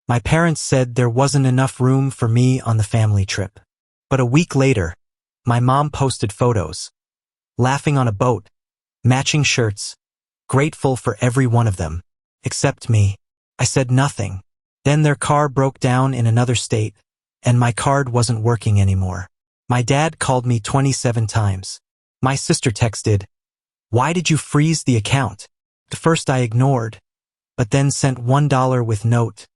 My parents said there wasn't enough room for me on the family trip. But a week later, my mom posted photos. Laughing on a boat, matching shirts, grateful for every one of them. Except me. I said nothing. Then their car broke down in another state, and my card wasn't working anymore. My dad called me 27 times. My sister texted, "Why did you freeze the account?" At first I ignored, but then sent $1 with note.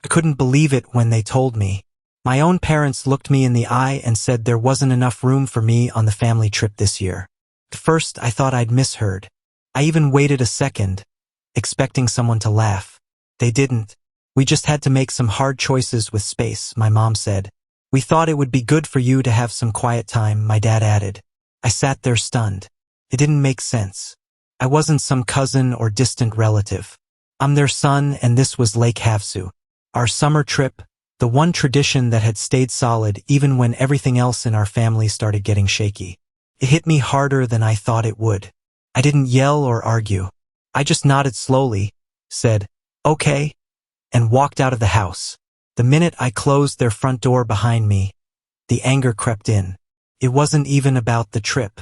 I couldn't believe it when they told me. My own parents looked me in the eye and said there wasn't enough room for me on the family trip this year. At first I thought I'd misheard. I even waited a second, expecting someone to laugh. They didn't. "We just had to make some hard choices with space," my mom said. "We thought it would be good for you to have some quiet time," my dad added. I sat there stunned. It didn't make sense. I wasn't some cousin or distant relative. I'm their son, and this was Lake Havasu. Our summer trip, the one tradition that had stayed solid even when everything else in our family started getting shaky. It hit me harder than I thought it would. I didn't yell or argue. I just nodded slowly, said, "Okay," and walked out of the house. The minute I closed their front door behind me, the anger crept in. It wasn't even about the trip.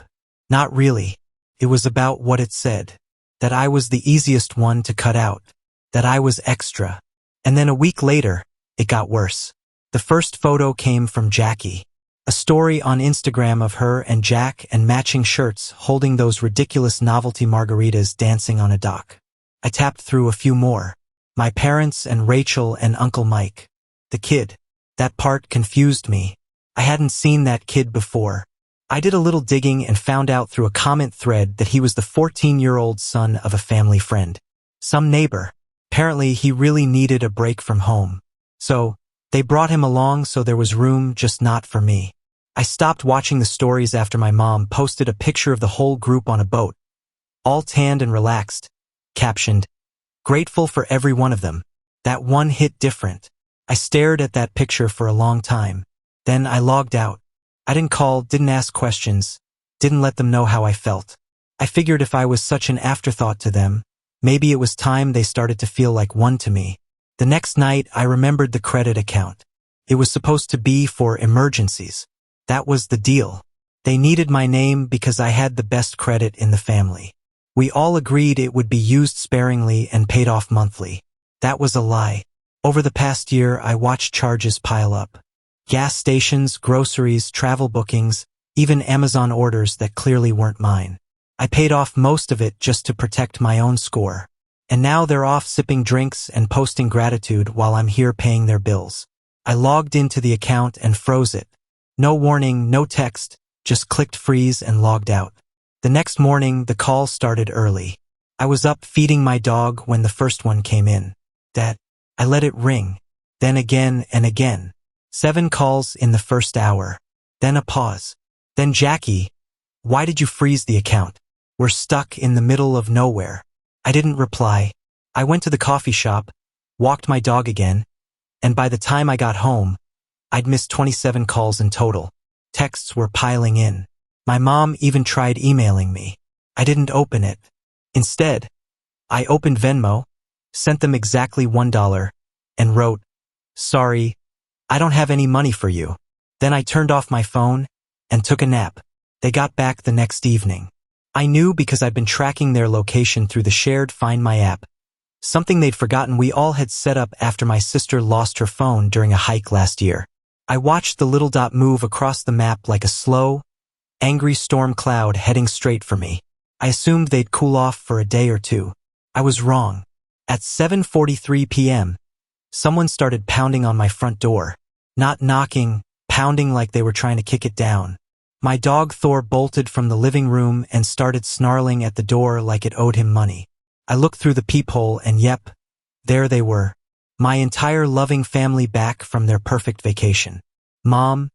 Not really. It was about what it said. That I was the easiest one to cut out. That I was extra. And then a week later, it got worse. The first photo came from Jackie. A story on Instagram of her and Jack and matching shirts holding those ridiculous novelty margaritas dancing on a dock. I tapped through a few more. My parents and Rachel and Uncle Mike. The kid. That part confused me. I hadn't seen that kid before. I did a little digging and found out through a comment thread that he was the 14-year-old son of a family friend. Some neighbor. Apparently he really needed a break from home. So, they brought him along so there was room, just not for me. I stopped watching the stories after my mom posted a picture of the whole group on a boat. All tanned and relaxed. Captioned, "Grateful for every one of them. That one hit different." I stared at that picture for a long time. Then I logged out. I didn't call, didn't ask questions, didn't let them know how I felt. I figured if I was such an afterthought to them, maybe it was time they started to feel like one to me. The next night, I remembered the credit account. It was supposed to be for emergencies. That was the deal. They needed my name because I had the best credit in the family. We all agreed it would be used sparingly and paid off monthly. That was a lie. Over the past year, I watched charges pile up. Gas stations, groceries, travel bookings, even Amazon orders that clearly weren't mine. I paid off most of it just to protect my own score. And now they're off sipping drinks and posting gratitude while I'm here paying their bills. I logged into the account and froze it. No warning, no text, just clicked freeze and logged out. The next morning, the call started early. I was up feeding my dog when the first one came in. I let it ring. Then again and again. 7 calls in the first hour. Then a pause. Then Jackie, "Why did you freeze the account? We're stuck in the middle of nowhere." I didn't reply. I went to the coffee shop, walked my dog again, and by the time I got home, I'd missed 27 calls in total. Texts were piling in. My mom even tried emailing me. I didn't open it. Instead, I opened Venmo, sent them exactly $1, and wrote, "Sorry, I don't have any money for you." Then I turned off my phone and took a nap. They got back the next evening. I knew because I'd been tracking their location through the shared Find My app, something they'd forgotten we all had set up after my sister lost her phone during a hike last year. I watched the little dot move across the map like a slow, angry storm cloud heading straight for me. I assumed they'd cool off for a day or two. I was wrong. At 7:43 p.m., someone started pounding on my front door. Not knocking, pounding like they were trying to kick it down. My dog Thor bolted from the living room and started snarling at the door like it owed him money. I looked through the peephole and yep, there they were. My entire loving family back from their perfect vacation. Mom,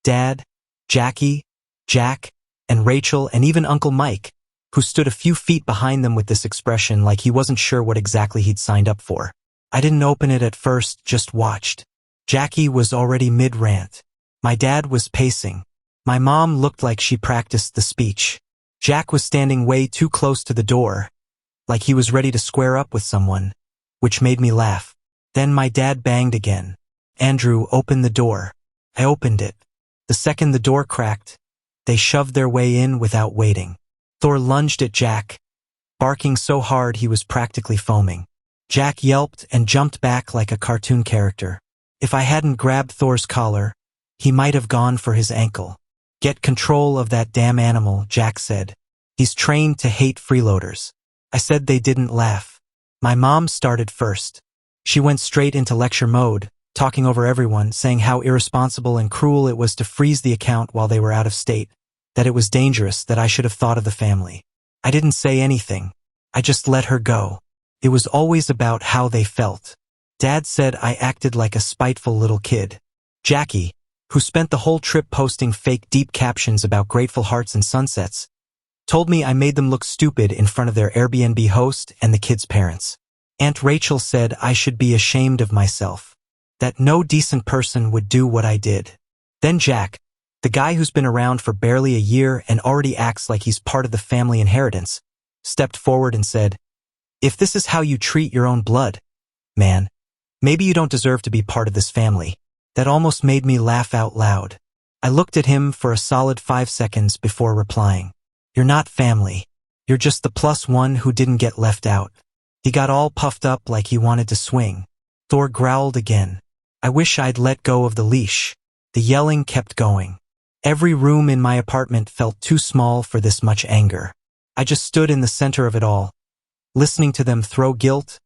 Dad, Jackie, Jack, and Rachel, and even Uncle Mike, who stood a few feet behind them with this expression like he wasn't sure what exactly he'd signed up for. I didn't open it at first, just watched. Jackie was already mid-rant. My dad was pacing. My mom looked like she practiced the speech. Jack was standing way too close to the door, like he was ready to square up with someone. which made me laugh. Then my dad banged again. Andrew, open the door. I opened it. The second the door cracked, they shoved their way in without waiting. Thor lunged at Jack, barking so hard he was practically foaming. Jack yelped and jumped back like a cartoon character. If I hadn't grabbed Thor's collar, he might have gone for his ankle. Get control of that damn animal, Jack said. He's trained to hate freeloaders. I said. They didn't laugh. My mom started first. She went straight into lecture mode, talking over everyone, saying how irresponsible and cruel it was to freeze the account while they were out of state, that it was dangerous, that I should have thought of the family. I didn't say anything. I just let her go. It was always about how they felt. Dad said I acted like a spiteful little kid. Jackie, who spent the whole trip posting fake deep captions about grateful hearts and sunsets, told me I made them look stupid in front of their Airbnb host and the kids' parents. Aunt Rachel said I should be ashamed of myself, that no decent person would do what I did. Then Jack, the guy who's been around for barely a year and already acts like he's part of the family inheritance, stepped forward and said, "If this is how you treat your own blood, man, maybe you don't deserve to be part of this family." That almost made me laugh out loud. I looked at him for a solid 5 seconds before replying. "You're not family. You're just the +1 who didn't get left out." He got all puffed up like he wanted to swing. Thor growled again. I wish I'd let go of the leash. The yelling kept going. Every room in my apartment felt too small for this much anger. I just stood in the center of it all, listening to them throw guilt,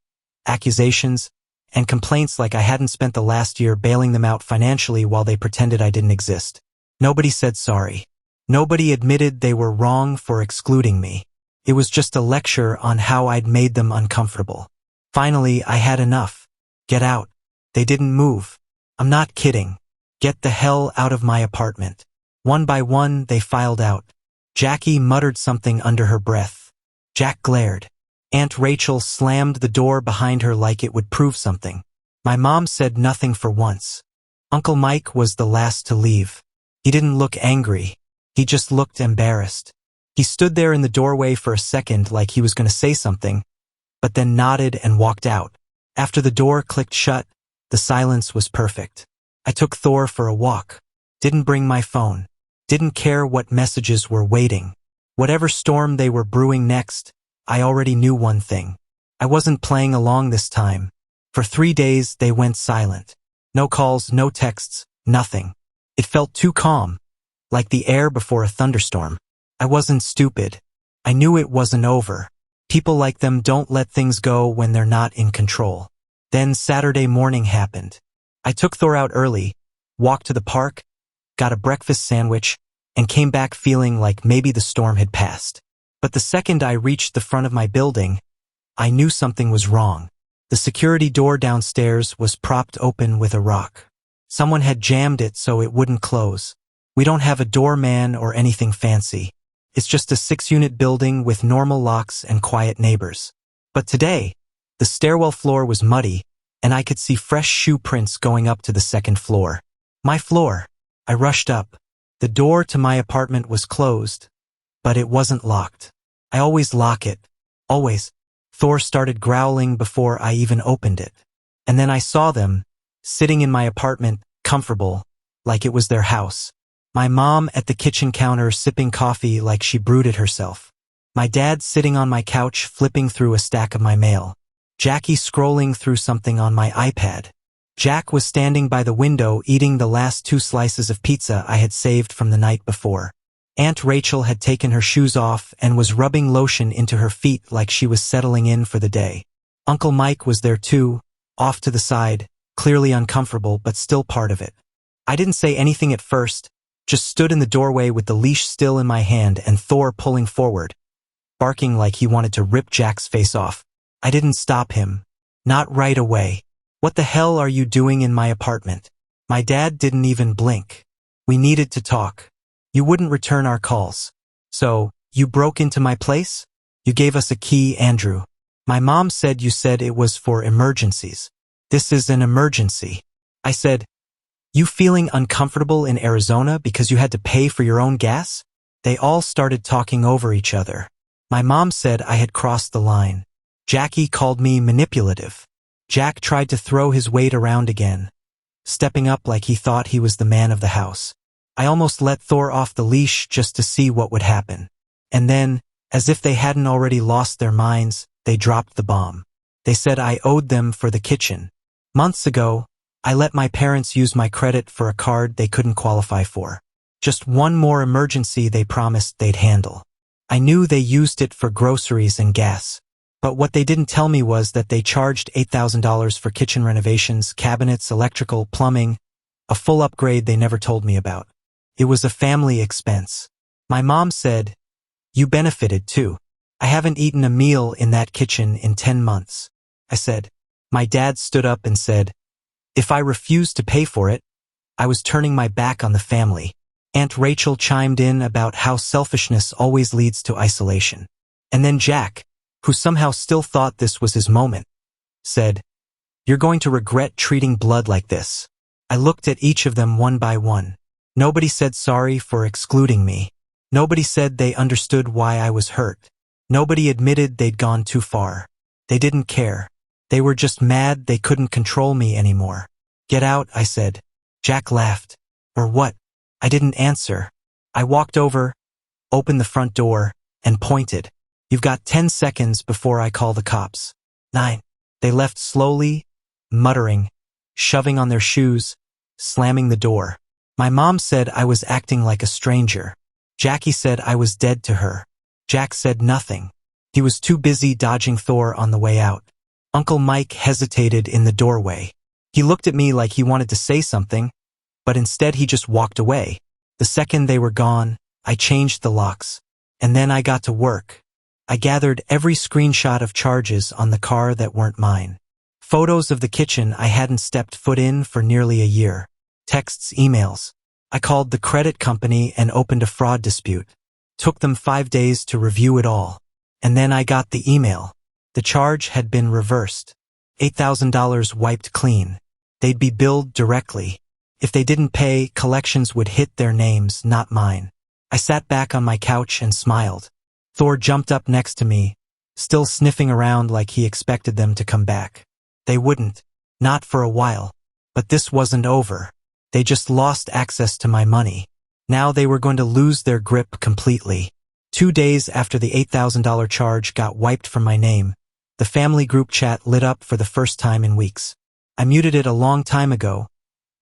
accusations, and complaints like I hadn't spent the last year bailing them out financially while they pretended I didn't exist. Nobody said sorry. Nobody admitted they were wrong for excluding me. It was just a lecture on how I'd made them uncomfortable. Finally, I had enough. Get out. They didn't move. I'm not kidding. Get the hell out of my apartment. One by one, they filed out. Jackie muttered something under her breath. Jack glared. Aunt Rachel slammed the door behind her like it would prove something. My mom said nothing for once. Uncle Mike was the last to leave. He didn't look angry. He just looked embarrassed. He stood there in the doorway for a second like he was going to say something, but then nodded and walked out. After the door clicked shut, the silence was perfect. I took Thor for a walk. Didn't bring my phone. Didn't care what messages were waiting. Whatever storm they were brewing next, I already knew one thing. I wasn't playing along this time. For 3 days, they went silent. No calls, no texts, nothing. It felt too calm, like the air before a thunderstorm. I wasn't stupid. I knew it wasn't over. People like them don't let things go when they're not in control. Then Saturday morning happened. I took Thor out early, walked to the park, got a breakfast sandwich, and came back feeling like maybe the storm had passed. But the second I reached the front of my building, I knew something was wrong. The security door downstairs was propped open with a rock. Someone had jammed it so it wouldn't close. We don't have a doorman or anything fancy. It's just a 6-unit building with normal locks and quiet neighbors. But today, the stairwell floor was muddy, and I could see fresh shoe prints going up to the second floor. My floor. I rushed up. The door to my apartment was closed, but it wasn't locked. I always lock it. Always. Thor started growling before I even opened it. And then I saw them, sitting in my apartment, comfortable, like it was their house. My mom at the kitchen counter sipping coffee like she brewed it herself. My dad sitting on my couch flipping through a stack of my mail. Jackie scrolling through something on my iPad. Jack was standing by the window eating the last 2 slices of pizza I had saved from the night before. Aunt Rachel had taken her shoes off and was rubbing lotion into her feet like she was settling in for the day. Uncle Mike was there too, off to the side, clearly uncomfortable but still part of it. I didn't say anything at first, just stood in the doorway with the leash still in my hand and Thor pulling forward, barking like he wanted to rip Jack's face off. I didn't stop him. Not right away. What the hell are you doing in my apartment? My dad didn't even blink. We needed to talk. You wouldn't return our calls. So, you broke into my place? You gave us a key, Andrew. My mom said you said it was for emergencies. This is an emergency. I said, you feeling uncomfortable in Arizona because you had to pay for your own gas? They all started talking over each other. My mom said I had crossed the line. Jackie called me manipulative. Jack tried to throw his weight around again, stepping up like he thought he was the man of the house. I almost let Thor off the leash just to see what would happen. And then, as if they hadn't already lost their minds, they dropped the bomb. They said I owed them for the kitchen. Months ago, I let my parents use my credit for a card they couldn't qualify for. Just one more emergency they promised they'd handle. I knew they used it for groceries and gas. But what they didn't tell me was that they charged $8,000 for kitchen renovations, cabinets, electrical, plumbing, a full upgrade they never told me about. It was a family expense. My mom said, "You benefited too. I haven't eaten a meal in that kitchen in 10 months. I said. My dad stood up and said, if I refused to pay for it, I was turning my back on the family. Aunt Rachel chimed in about how selfishness always leads to isolation. And then Jack, who somehow still thought this was his moment, said, "You're going to regret treating blood like this." I looked at each of them one by one. Nobody said sorry for excluding me. Nobody said they understood why I was hurt. Nobody admitted they'd gone too far. They didn't care. They were just mad they couldn't control me anymore. "Get out," I said. Jack laughed. "Or what?" I didn't answer. I walked over, opened the front door, and pointed. "You've got 10 seconds before I call the cops." 9. They left slowly, muttering, shoving on their shoes, slamming the door. My mom said I was acting like a stranger. Jackie said I was dead to her. Jack said nothing. He was too busy dodging Thor on the way out. Uncle Mike hesitated in the doorway. He looked at me like he wanted to say something, but instead he just walked away. The second they were gone, I changed the locks. And then I got to work. I gathered every screenshot of charges on the car that weren't mine. Photos of the kitchen I hadn't stepped foot in for nearly a year. Texts, emails. I called the credit company and opened a fraud dispute. Took them 5 days to review it all. And then I got the email. The charge had been reversed. $8,000 wiped clean. They'd be billed directly. If they didn't pay, collections would hit their names, not mine. I sat back on my couch and smiled. Thor jumped up next to me, still sniffing around like he expected them to come back. They wouldn't. Not for a while. But this wasn't over. They just lost access to my money. Now they were going to lose their grip completely. 2 days after the $8,000 charge got wiped from my name, the family group chat lit up for the first time in weeks. I muted it a long time ago,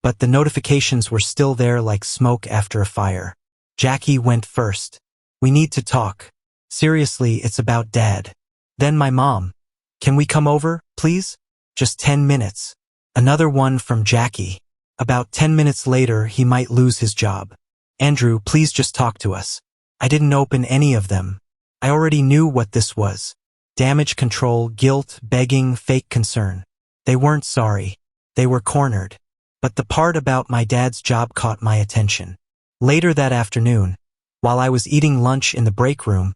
but the notifications were still there like smoke after a fire. Jackie went first. "We need to talk. Seriously, it's about Dad." Then my mom. "Can we come over, please? Just 10 minutes. Another one from Jackie. About 10 minutes later, he might lose his job. "Andrew, please just talk to us." I didn't open any of them. I already knew what this was. Damage control, guilt, begging, fake concern. They weren't sorry. They were cornered. But the part about my dad's job caught my attention. Later that afternoon, while I was eating lunch in the break room,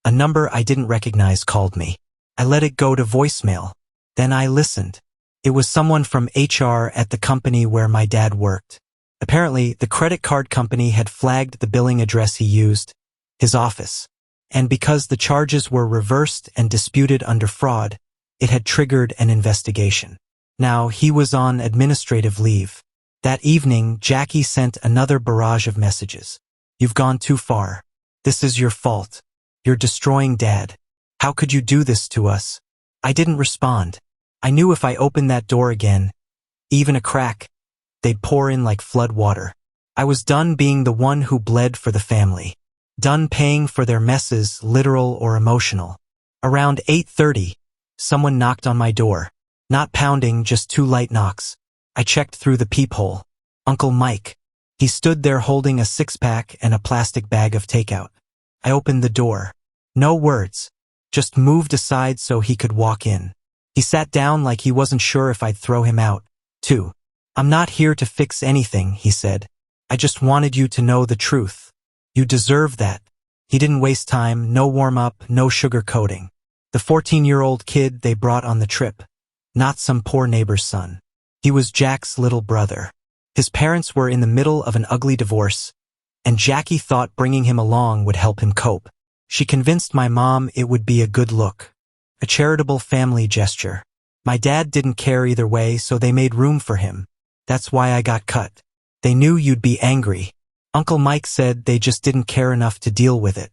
a number I didn't recognize called me. I let it go to voicemail. Then I listened. It was someone from HR at the company where my dad worked. Apparently, the credit card company had flagged the billing address he used, his office. And because the charges were reversed and disputed under fraud, it had triggered an investigation. Now, he was on administrative leave. That evening, Jackie sent another barrage of messages. "You've gone too far. This is your fault. You're destroying Dad. How could you do this to us?" I didn't respond. I knew if I opened that door again, even a crack, they'd pour in like flood water. I was done being the one who bled for the family. Done paying for their messes, literal or emotional. Around 8:30, someone knocked on my door. Not pounding, just 2 light knocks. I checked through the peephole. Uncle Mike. He stood there holding a 6-pack and a plastic bag of takeout. I opened the door. No words. Just moved aside so he could walk in. He sat down like he wasn't sure if I'd throw him out. 2. "I'm not here to fix anything," he said. "I just wanted you to know the truth. You deserve that." He didn't waste time, no warm-up, no sugar-coating. The 14-year-old kid they brought on the trip. Not some poor neighbor's son. He was Jack's little brother. His parents were in the middle of an ugly divorce, and Jackie thought bringing him along would help him cope. She convinced my mom it would be a good look. A charitable family gesture. My dad didn't care either way, so they made room for him. That's why I got cut. They knew you'd be angry. Uncle Mike said they just didn't care enough to deal with it.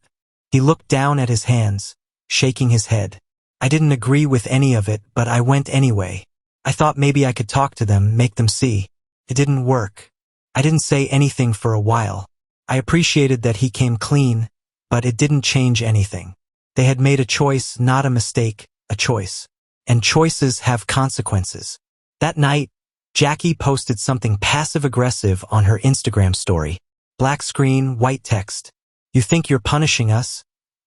He looked down at his hands, shaking his head. I didn't agree with any of it, but I went anyway. I thought maybe I could talk to them, make them see. It didn't work. I didn't say anything for a while. I appreciated that he came clean, but it didn't change anything. They had made a choice, not a mistake, a choice. And choices have consequences. That night, Jackie posted something passive-aggressive on her Instagram story. Black screen, white text. You think you're punishing us,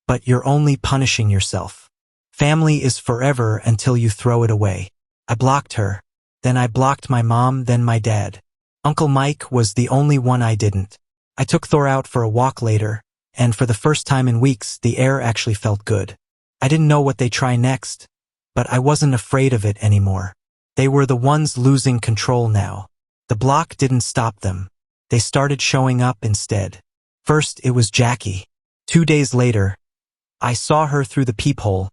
but you're only punishing yourself. Family is forever until you throw it away. I blocked her. Then I blocked my mom, then my dad. Uncle Mike was the only one I didn't. I took Thor out for a walk later, and for the first time in weeks, the air actually felt good. I didn't know what they'd try next, but I wasn't afraid of it anymore. They were the ones losing control now. The block didn't stop them. They started showing up instead. First, it was Jackie. 2 days later, I saw her through the peephole,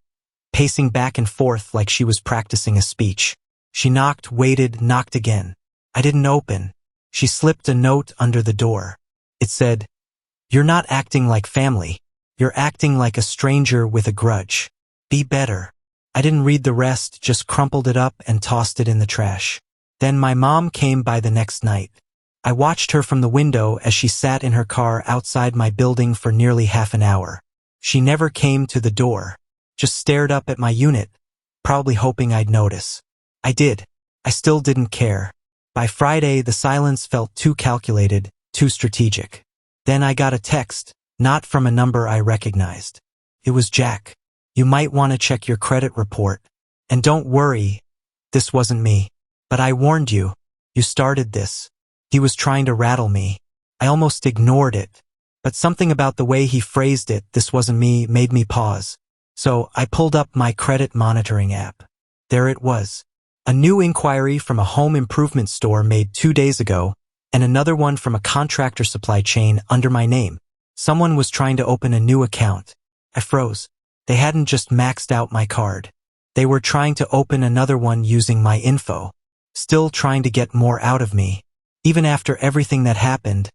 pacing back and forth like she was practicing a speech. She knocked, waited, knocked again. I didn't open. She slipped a note under the door. It said, "You're not acting like family. You're acting like a stranger with a grudge. Be better." I didn't read the rest, just crumpled it up and tossed it in the trash. Then my mom came by the next night. I watched her from the window as she sat in her car outside my building for nearly half an hour. She never came to the door, just stared up at my unit, probably hoping I'd notice. I did. I still didn't care. By Friday, the silence felt too calculated, too strategic. Then I got a text, not from a number I recognized. It was Jack. "You might want to check your credit report. And don't worry, this wasn't me. But I warned you. You started this." He was trying to rattle me. I almost ignored it. But something about the way he phrased it, "this wasn't me," made me pause. So I pulled up my credit monitoring app. There it was. A new inquiry from a home improvement store made 2 days ago, and another one from a contractor supply chain under my name. Someone was trying to open a new account. I froze. They hadn't just maxed out my card. They were trying to open another one using my info. Still trying to get more out of me. Even after everything that happened,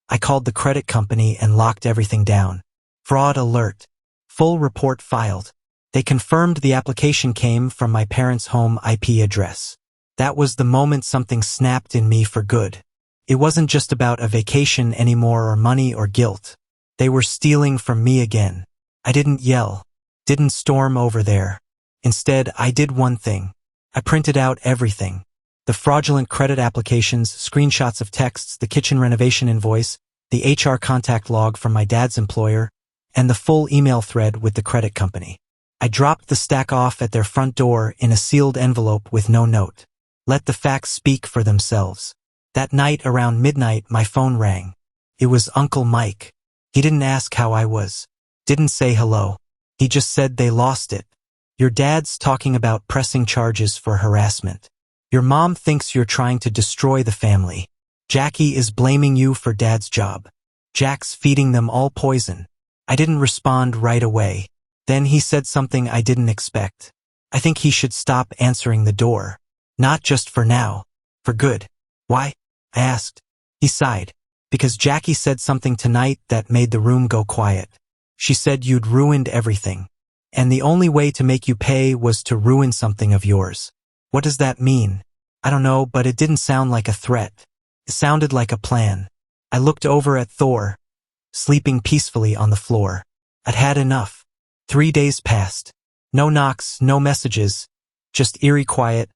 I called the credit company and locked everything down. Fraud alert. Full report filed. They confirmed the application came from my parents' home IP address. That was the moment something snapped in me for good. It wasn't just about a vacation anymore or money or guilt. They were stealing from me again. I didn't yell. Didn't storm over there. Instead, I did one thing. I printed out everything. The fraudulent credit applications, screenshots of texts, the kitchen renovation invoice, the HR contact log from my dad's employer, and the full email thread with the credit company. I dropped the stack off at their front door in a sealed envelope with no note. Let the facts speak for themselves. That night around midnight, my phone rang. It was Uncle Mike. He didn't ask how I was. Didn't say hello. He just said they lost it. "Your dad's talking about pressing charges for harassment. Your mom thinks you're trying to destroy the family. Jackie is blaming you for dad's job. Jack's feeding them all poison." I didn't respond right away. Then he said something I didn't expect. "I think he should stop answering the door. Not just for now. For good." "Why?" I asked. He sighed. "Because Jackie said something tonight that made the room go quiet. She said you'd ruined everything. And the only way to make you pay was to ruin something of yours." "What does that mean?" "I don't know, but it didn't sound like a threat. It sounded like a plan." I looked over at Thor, sleeping peacefully on the floor. I'd had enough. 3 days passed. No knocks, no messages, just eerie quiet,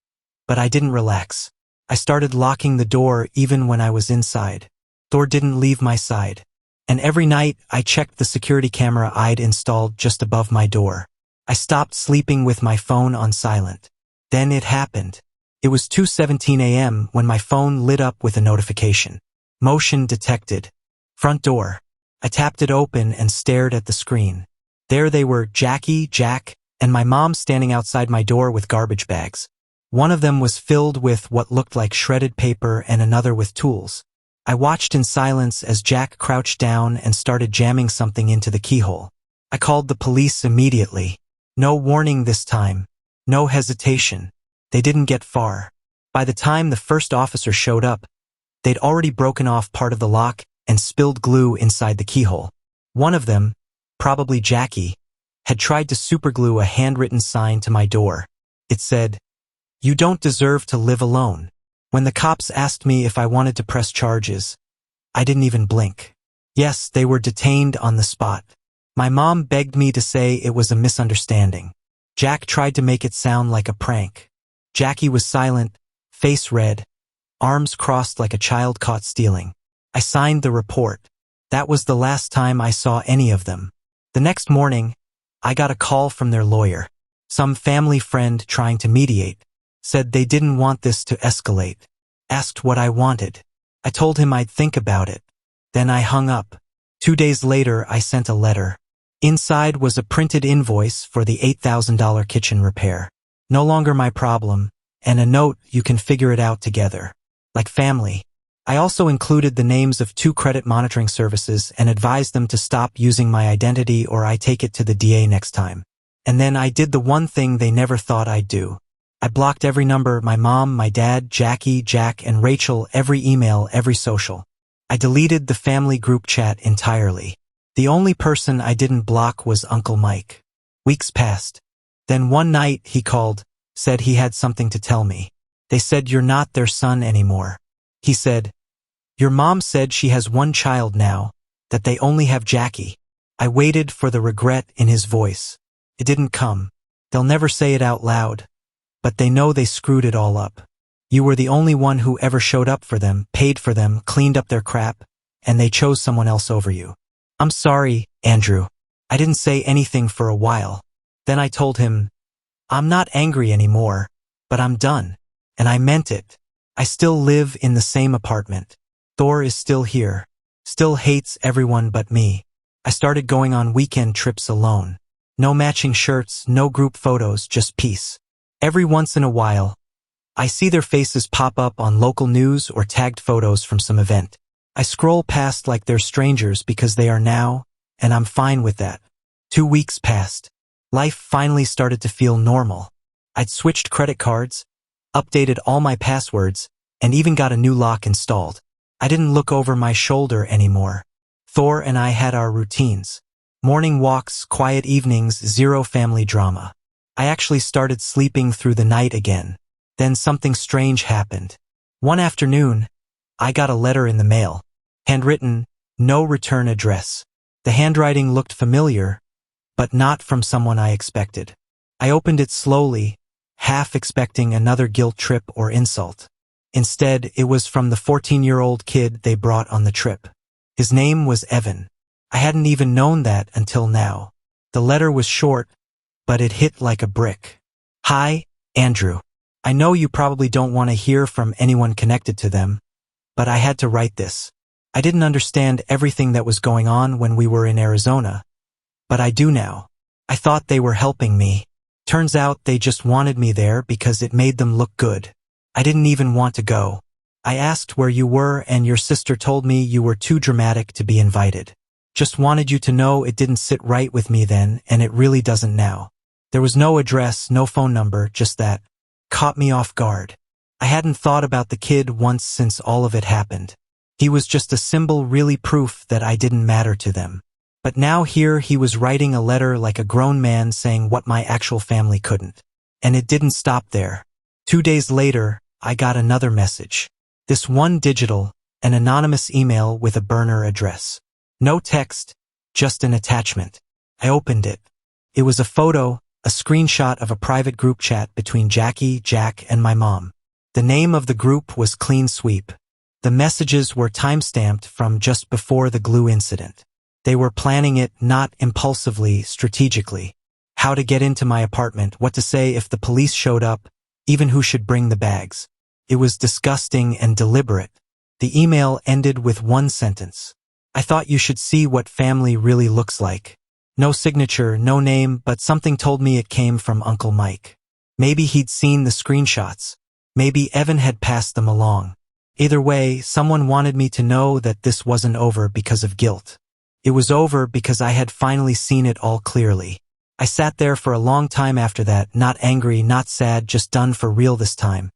but I didn't relax. I started locking the door even when I was inside. Thor didn't leave my side. And every night, I checked the security camera I'd installed just above my door. I stopped sleeping with my phone on silent. Then it happened. It was 2:17 a.m. when my phone lit up with a notification. Motion detected. Front door. I tapped it open and stared at the screen. There they were, Jackie, Jack, and my mom standing outside my door with garbage bags. One of them was filled with what looked like shredded paper and another with tools. I watched in silence as Jack crouched down and started jamming something into the keyhole. I called the police immediately. No warning this time. No hesitation. They didn't get far. By the time the first officer showed up, they'd already broken off part of the lock and spilled glue inside the keyhole. One of them, probably Jackie, had tried to superglue a handwritten sign to my door. It said, "You don't deserve to live alone." When the cops asked me if I wanted to press charges, I didn't even blink. Yes, they were detained on the spot. My mom begged me to say it was a misunderstanding. Jack tried to make it sound like a prank. Jackie was silent, face red, arms crossed like a child caught stealing. I signed the report. That was the last time I saw any of them. The next morning, I got a call from their lawyer. Some family friend trying to mediate. Said they didn't want this to escalate. Asked what I wanted. I told him I'd think about it. Then I hung up. 2 days later, I sent a letter. Inside was a printed invoice for the $8,000 kitchen repair. No longer my problem, and a note you can figure it out together. Like family. I also included the names of 2 credit monitoring services and advised them to stop using my identity or I take it to the DA next time. And then I did the one thing they never thought I'd do. I blocked every number, my mom, my dad, Jackie, Jack, and Rachel, every email, every social. I deleted the family group chat entirely. The only person I didn't block was Uncle Mike. Weeks passed. Then one night he called, said he had something to tell me. They said you're not their son anymore. He said, your mom said she has one child now, that they only have Jackie. I waited for the regret in his voice. It didn't come. They'll never say it out loud. But they know they screwed it all up. You were the only one who ever showed up for them, paid for them, cleaned up their crap, and they chose someone else over you. I'm sorry, Andrew. I didn't say anything for a while. Then I told him, I'm not angry anymore, but I'm done. And I meant it. I still live in the same apartment. Thor is still here. Still hates everyone but me. I started going on weekend trips alone. No matching shirts, no group photos, just peace. Every once in a while, I see their faces pop up on local news or tagged photos from some event. I scroll past like they're strangers because they are now, and I'm fine with that. 2 weeks passed. Life finally started to feel normal. I'd switched credit cards, updated all my passwords, and even got a new lock installed. I didn't look over my shoulder anymore. Thor and I had our routines. Morning walks, quiet evenings, zero family drama. I actually started sleeping through the night again. Then something strange happened. One afternoon, I got a letter in the mail. Handwritten, no return address. The handwriting looked familiar, but not from someone I expected. I opened it slowly, half expecting another guilt trip or insult. Instead, it was from the 14-year-old kid they brought on the trip. His name was Evan. I hadn't even known that until now. The letter was short, but it hit like a brick. Hi, Andrew. I know you probably don't want to hear from anyone connected to them, but I had to write this. I didn't understand everything that was going on when we were in Arizona, but I do now. I thought they were helping me. Turns out they just wanted me there because it made them look good. I didn't even want to go. I asked where you were and your sister told me you were too dramatic to be invited. Just wanted you to know it didn't sit right with me then, and it really doesn't now. There was no address, no phone number, just that. Caught me off guard. I hadn't thought about the kid once since all of it happened. He was just a symbol, really proof that I didn't matter to them. But now here he was writing a letter like a grown man saying what my actual family couldn't. And it didn't stop there. 2 days later, I got another message. This one digital, an anonymous email with a burner address. No text, just an attachment. I opened it. It was a photo, a screenshot of a private group chat between Jackie, Jack, and my mom. The name of the group was Clean Sweep. The messages were timestamped from just before the glue incident. They were planning it not impulsively, strategically. How to get into my apartment, what to say if the police showed up, even who should bring the bags. It was disgusting and deliberate. The email ended with one sentence. I thought you should see what family really looks like. No signature, no name, but something told me it came from Uncle Mike. Maybe he'd seen the screenshots. Maybe Evan had passed them along. Either way, someone wanted me to know that this wasn't over because of guilt. It was over because I had finally seen it all clearly. I sat there for a long time after that, not angry, not sad, just done for real this time.